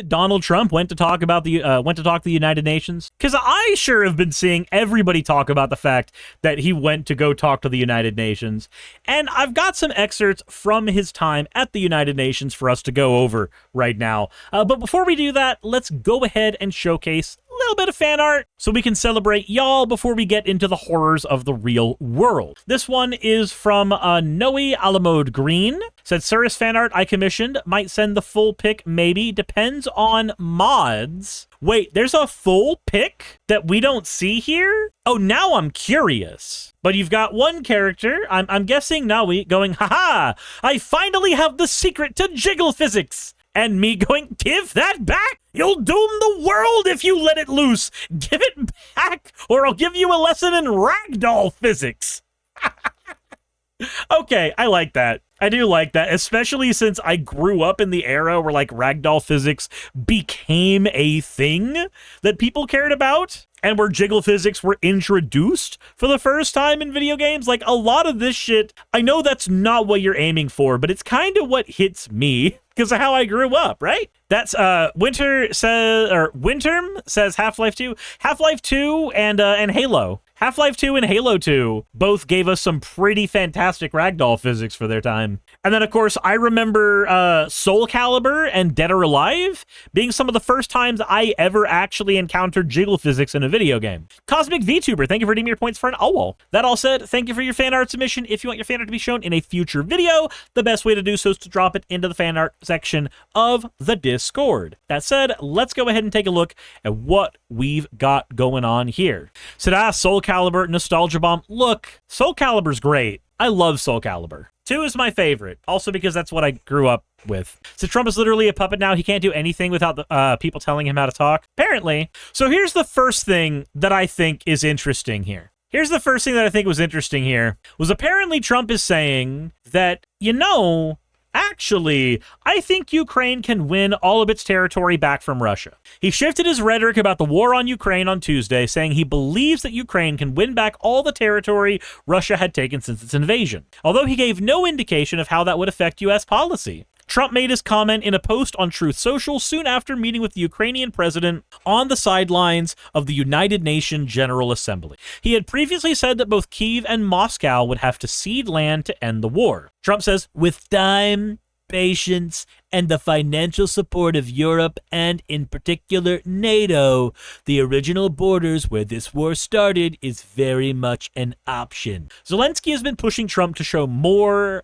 that Donald Trump went to talk to the United Nations? Because I sure have been seeing everybody talk about the fact that he went to go talk to the United Nations. And I've got some excerpts from his time at the United Nations for us to go over right now. But before we do that, let's go ahead and showcase a little bit of fan art so we can celebrate y'all before we get into the horrors of the real world. This one is from Noe Alamode Green. Said, Suris fan art I commissioned. Might send the full pic, maybe. Depends on mods. Wait, there's a full pic that we don't see here? Oh, now I'm curious. But you've got one character, I'm guessing Naui, going, haha, I finally have the secret to jiggle physics. And me going, give that back? You'll doom the world if you let it loose. Give it back, or I'll give you a lesson in ragdoll physics. Okay, I like that. I do like that, especially since I grew up in the era where, like, ragdoll physics became a thing that people cared about, and where jiggle physics were introduced for the first time in video games. Like, a lot of this shit, I know that's not what you're aiming for, but it's kind of what hits me because of how I grew up, right? That's Winterm says Half-Life 2. Half-Life 2 and Halo. Half-Life 2 and Halo 2 both gave us some pretty fantastic ragdoll physics for their time. And then, of course, I remember Soul Calibur and Dead or Alive being some of the first times I ever actually encountered jiggle physics in a video game. Cosmic VTuber, thank you for redeeming your points for an owl. That all said, thank you for your fan art submission. If you want your fan art to be shown in a future video, the best way to do so is to drop it into the fan art section of the Discord. That said, let's go ahead and take a look at what we've got going on here. So Soul Calibur, Nostalgia Bomb. Look, Soul Calibur's great. I love Soul Calibur. 2 is my favorite, also because that's what I grew up with. So Trump is literally a puppet now. He can't do anything without the people telling him how to talk, apparently. So here's the first thing that I think is interesting here. Here's the first thing that I think was interesting here, was apparently Trump is saying that, actually, I think Ukraine can win all of its territory back from Russia. He shifted his rhetoric about the war on Ukraine on Tuesday, saying he believes that Ukraine can win back all the territory Russia had taken since its invasion, although he gave no indication of how that would affect U.S. policy. Trump made his comment in a post on Truth Social soon after meeting with the Ukrainian president on the sidelines of the United Nations General Assembly. He had previously said that both Kyiv and Moscow would have to cede land to end the war. Trump says, with time, patience, and the financial support of Europe and, in particular, NATO, the original borders where this war started is very much an option. Zelensky has been pushing Trump to show more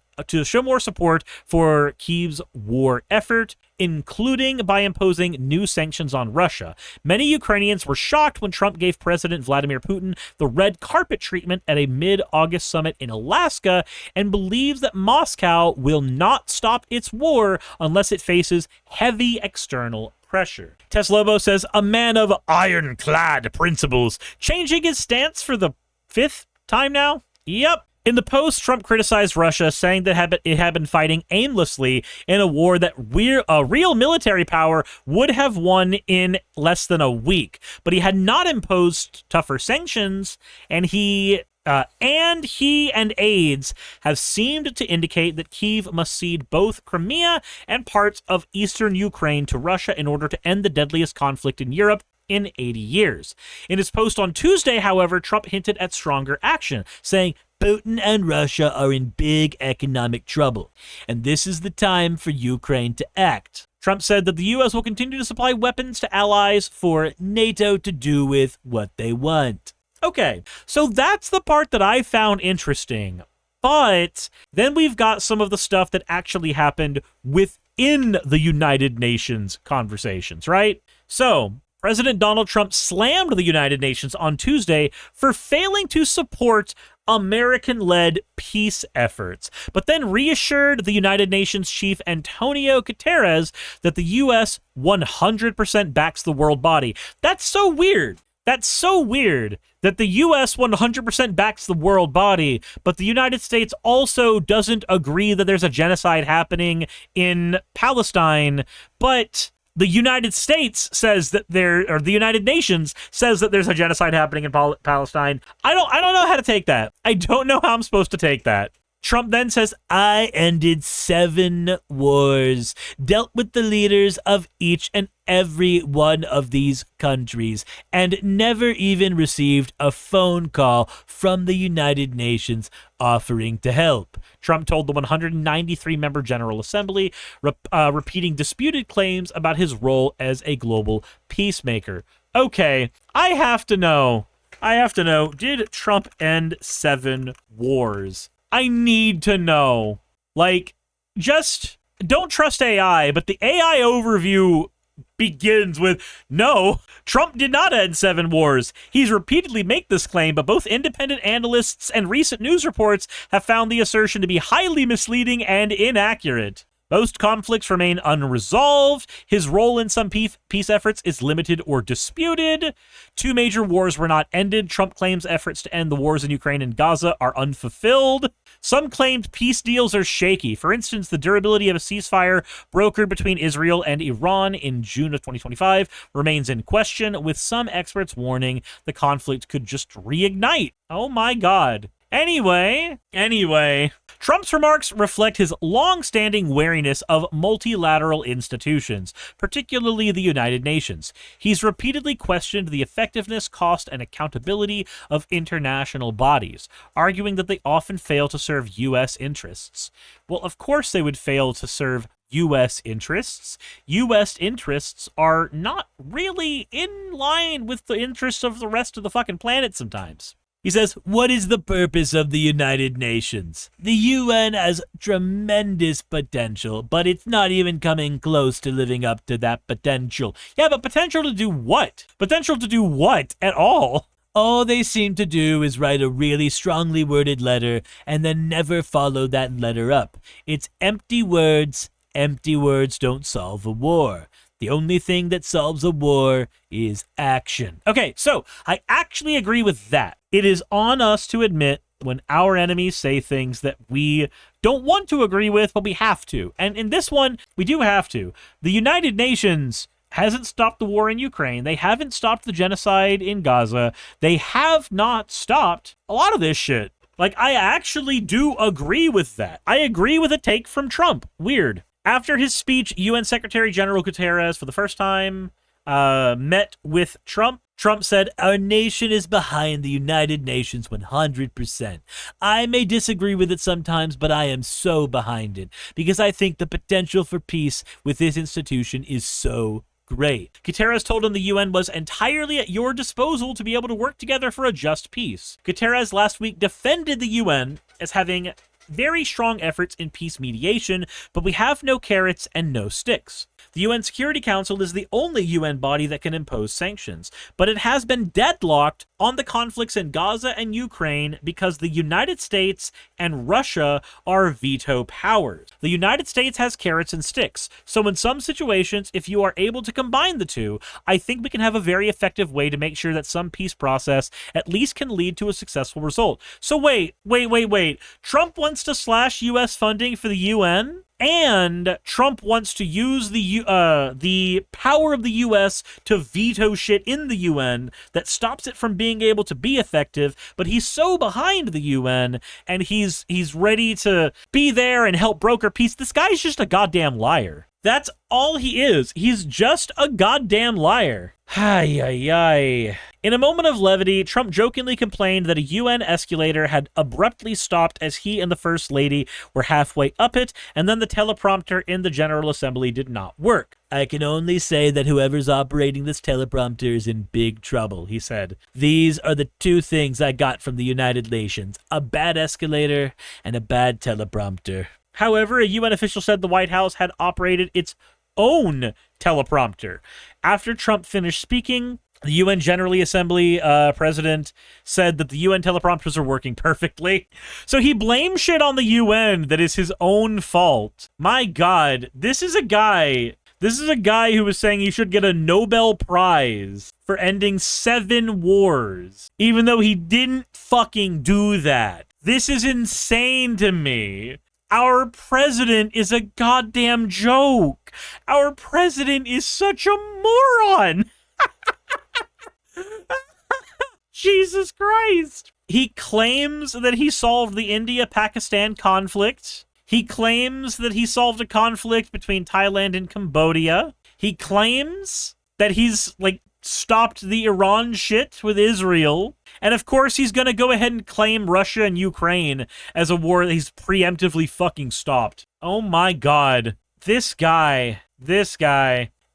support for Kyiv's war effort, including by imposing new sanctions on Russia. Many Ukrainians were shocked when Trump gave President Vladimir Putin the red carpet treatment at a mid-August summit in Alaska, and believes that Moscow will not stop its war unless it faces heavy external pressure. Teslobo says, a man of ironclad principles, changing his stance for the 5th time now? Yep. In the post, Trump criticized Russia, saying that it had been fighting aimlessly in a war that a real military power would have won in less than a week. But he had not imposed tougher sanctions, and he and aides have seemed to indicate that Kyiv must cede both Crimea and parts of eastern Ukraine to Russia in order to end the deadliest conflict in Europe in 80 years. In his post on Tuesday, however, Trump hinted at stronger action, saying, Putin and Russia are in big economic trouble, and this is the time for Ukraine to act. Trump said that the U.S. will continue to supply weapons to allies for NATO to do with what they want. Okay, so that's the part that I found interesting. But then we've got some of the stuff that actually happened within the United Nations conversations, right? So President Donald Trump slammed the United Nations on Tuesday for failing to support American-led peace efforts, but then reassured the United Nations chief Antonio Guterres that the U.S. 100% backs the world body. That's so weird. That's so weird that the U.S. 100% backs the world body, but the United States also doesn't agree that there's a genocide happening in Palestine, but the United States says that the United Nations says that there's a genocide happening in Palestine. I don't know how to take that. I don't know how I'm supposed to take that. Trump then says, I ended 7 wars, dealt with the leaders of each and every one of these countries, and never even received a phone call from the United Nations offering to help. Trump told the 193-member General Assembly, repeating disputed claims about his role as a global peacemaker. Okay, I have to know, did Trump end 7 wars? I need to know. Like, just don't trust AI, but the AI overview begins with, no, Trump did not end 7 wars. He's repeatedly made this claim, but both independent analysts and recent news reports have found the assertion to be highly misleading and inaccurate. Most conflicts remain unresolved. His role in some peace efforts is limited or disputed. 2 major wars were not ended. Trump claims efforts to end the wars in Ukraine and Gaza are unfulfilled. Some claimed peace deals are shaky. For instance, the durability of a ceasefire brokered between Israel and Iran in June of 2025 remains in question, with some experts warning the conflict could just reignite. Oh my God. Anyway, Trump's remarks reflect his long-standing wariness of multilateral institutions, particularly the United Nations. He's repeatedly questioned the effectiveness, cost, and accountability of international bodies, arguing that they often fail to serve U.S. interests. Well, of course they would fail to serve U.S. interests. U.S. interests are not really in line with the interests of the rest of the fucking planet sometimes. He says, what is the purpose of the United Nations? The UN has tremendous potential, but it's not even coming close to living up to that potential. Yeah, but potential to do what? Potential to do what at all? All they seem to do is write a really strongly worded letter and then never follow that letter up. It's empty words. Empty words don't solve a war. The only thing that solves a war is action. Okay, so I actually agree with that. It is on us to admit when our enemies say things that we don't want to agree with, but we have to. And in this one, we do have to. The United Nations hasn't stopped the war in Ukraine. They haven't stopped the genocide in Gaza. They have not stopped a lot of this shit. Like, I actually do agree with that. I agree with a take from Trump. Weird. After his speech, UN Secretary General Guterres, for the first time, met with Trump. Trump said, our nation is behind the United Nations 100%. I may disagree with it sometimes, but I am so behind it because I think the potential for peace with this institution is so great. Guterres told him the UN was entirely at your disposal to be able to work together for a just peace. Guterres last week defended the UN as having very strong efforts in peace mediation, but we have no carrots and no sticks. The UN Security Council is the only UN body that can impose sanctions, but it has been deadlocked on the conflicts in Gaza and Ukraine because the United States and Russia are veto powers. The United States has carrots and sticks, so in some situations, if you are able to combine the two, I think we can have a very effective way to make sure that some peace process at least can lead to a successful result. So wait. Trump wants to slash U.S. funding for the UN? And Trump wants to use the power of the U.S. to veto shit in the UN that stops it from being able to be effective, but he's so behind the UN, and he's ready to be there and help broker peace. This guy's just a goddamn liar. That's all he is. He's just a goddamn liar. In a moment of levity, Trump jokingly complained that a UN escalator had abruptly stopped as he and the First Lady were halfway up it, and then the teleprompter in the General Assembly did not work. I can only say that whoever's operating this teleprompter is in big trouble, he said. These are the 2 things I got from the United Nations, a bad escalator and a bad teleprompter. However, a UN official said the White House had operated its own teleprompter. After Trump finished speaking, the UN General Assembly president said that the UN teleprompters are working perfectly. So he blames shit on the UN that is his own fault. My God, this is a guy who was saying he should get a Nobel Prize for ending 7 wars, even though he didn't fucking do that. This is insane to me. Our president is a goddamn joke. Our president is such a moron. Jesus Christ. He claims that he solved the India-Pakistan conflict. He claims that he solved a conflict between Thailand and Cambodia. He claims that he's, like, stopped the Iran shit with Israel. And of course, he's gonna go ahead and claim Russia and Ukraine as a war that he's preemptively fucking stopped. Oh my god. This guy.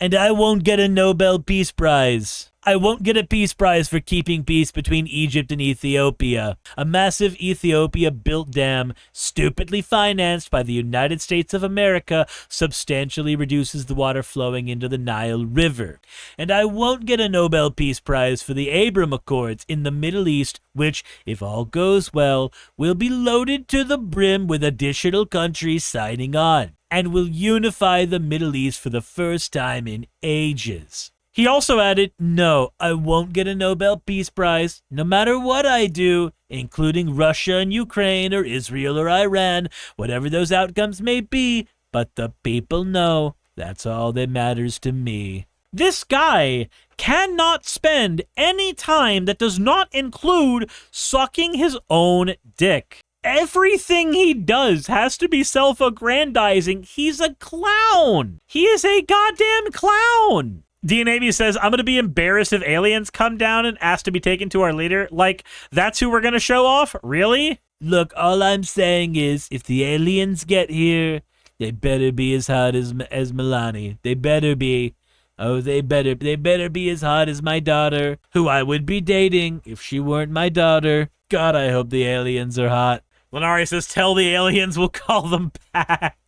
And I won't get a Nobel Peace Prize. I won't get a peace prize for keeping peace between Egypt and Ethiopia. A massive Ethiopia-built dam, stupidly financed by the United States of America, substantially reduces the water flowing into the Nile River. And I won't get a Nobel Peace Prize for the Abraham Accords in the Middle East, which, if all goes well, will be loaded to the brim with additional countries signing on, and will unify the Middle East for the first time in ages. He also added, no, I won't get a Nobel Peace Prize, no matter what I do, including Russia and Ukraine or Israel or Iran, whatever those outcomes may be, but the people know that's all that matters to me. This guy cannot spend any time that does not include sucking his own dick. Everything he does has to be self-aggrandizing. He's a clown. He is a goddamn clown. DNA says, I'm going to be embarrassed if aliens come down and ask to be taken to our leader. Like, that's who we're going to show off? Really? Look, all I'm saying is, if the aliens get here, they better be as hot as Milani. They better be. Oh, they better be as hot as my daughter, who I would be dating if she weren't my daughter. God, I hope the aliens are hot. Lenari says, tell the aliens we'll call them back.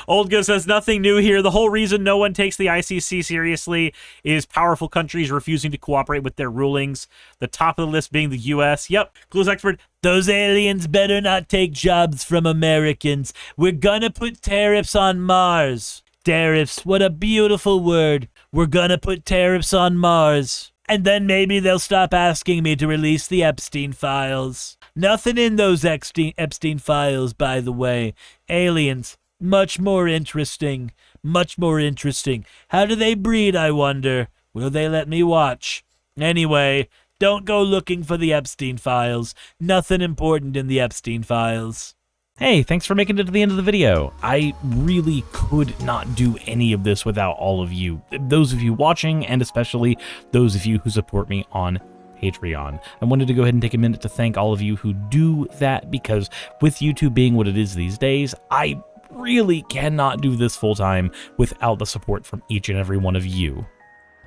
Oldga says, nothing new here. The whole reason no one takes the ICC seriously is powerful countries refusing to cooperate with their rulings. The top of the list being the U.S. Yep. Clues expert, those aliens better not take jobs from Americans. We're gonna put tariffs on Mars. Tariffs, what a beautiful word. We're gonna put tariffs on Mars. And then maybe they'll stop asking me to release the Epstein files. Nothing in those Epstein files, by the way. Aliens. Much more interesting. How do they breed, I wonder? Will they let me watch? Anyway, don't go looking for the Epstein files. Nothing important in the Epstein files. Hey, thanks for making it to the end of the video. I really could not do any of this without all of you. Those of you watching, and especially those of you who support me on Patreon. I wanted to go ahead and take a minute to thank all of you who do that, because with YouTube being what it is these days, I really cannot do this full-time without the support from each and every one of you.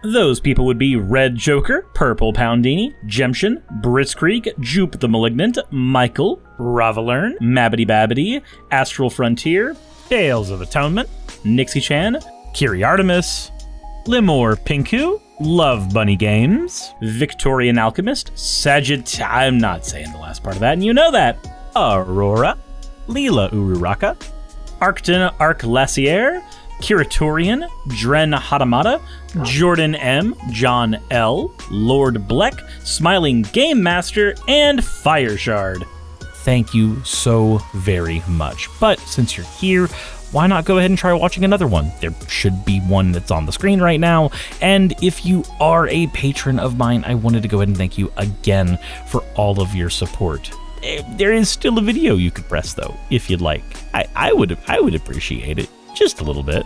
Those people would be Red Joker, Purple Poundini, Jemshin, Britzkrieg, Jupe the Malignant, Michael, Ravalern, Mabbity Babbity, Astral Frontier, Tales of Atonement, Nixie Chan, Kiri Artemis, Limor Pinku, Love Bunny Games, Victorian Alchemist, I'm not saying the last part of that, and you know that, Aurora, Leela Ururaka, Arcton Arclacier, Kiratorian, Dren Hadamata, Jordan M, John L, Lord Bleck, Smiling Game Master, and Fireshard. Thank you so very much. But since you're here, why not go ahead and try watching another one? There should be one that's on the screen right now. And if you are a patron of mine, I wanted to go ahead and thank you again for all of your support. There is still a video you could press though, if you'd like. I would appreciate it just a little bit.